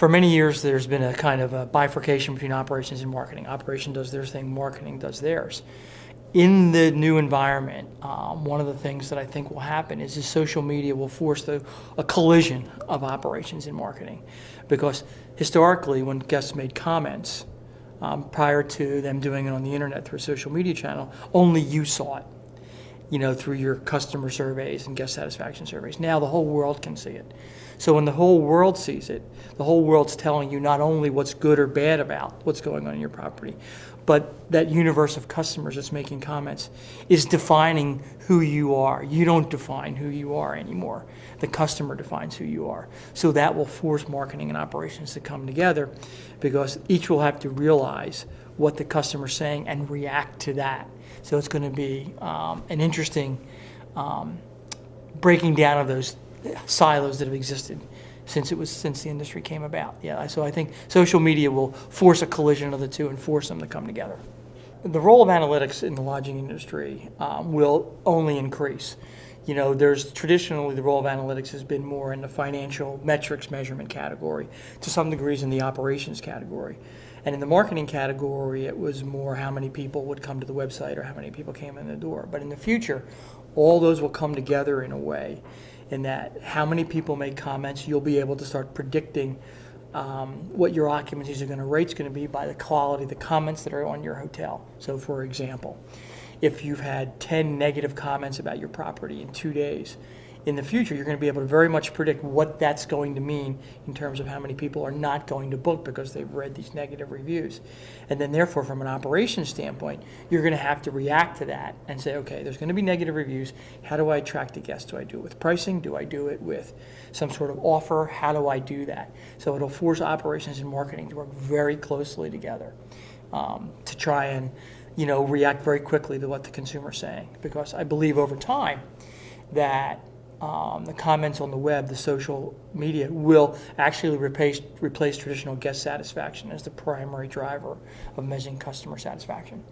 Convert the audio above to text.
for many years, there's been a kind of a bifurcation between operations and marketing. Operation does their thing, marketing does theirs. In the new environment, one of the things that I think will happen is social media will force a collision of operations and marketing. Because historically, when guests made comments, prior to them doing it on the internet through a social media channel, only you saw it, through your customer surveys and guest satisfaction surveys. Now the whole world can see it. So when the whole world sees it, the whole world's telling you not only what's good or bad about what's going on in your property, but that universe of customers that's making comments is defining who you are. You don't define who you are anymore. The customer defines who you are. So that will force marketing and operations to come together, because each will have to realize what the customer's saying and react to that. So it's going to be an interesting breaking down of those silos that have existed since the industry came about. Yeah, so I think social media will force a collision of the two and force them to come together. The role of analytics in the lodging industry will only increase. There's traditionally the role of analytics has been more in the financial metrics measurement category, to some degrees in the operations category. And in the marketing category, it was more how many people would come to the website or how many people came in the door. But in the future, all those will come together in a way in that how many people make comments, you'll be able to start predicting what your occupancies are going to rate's going to be by the quality of the comments that are on your hotel. So for example, if you've had 10 negative comments about your property in 2 days, in the future, you're going to be able to very much predict what that's going to mean in terms of how many people are not going to book because they've read these negative reviews. And then therefore, from an operations standpoint, you're going to have to react to that and say, okay, there's going to be negative reviews. How do I attract a guest? Do I do it with pricing? Do I do it with some sort of offer? How do I do that? So it'll force operations and marketing to work very closely together to try and react very quickly to what the consumer's saying. Because I believe over time that the comments on the web, the social media, will actually replace traditional guest satisfaction as the primary driver of measuring customer satisfaction.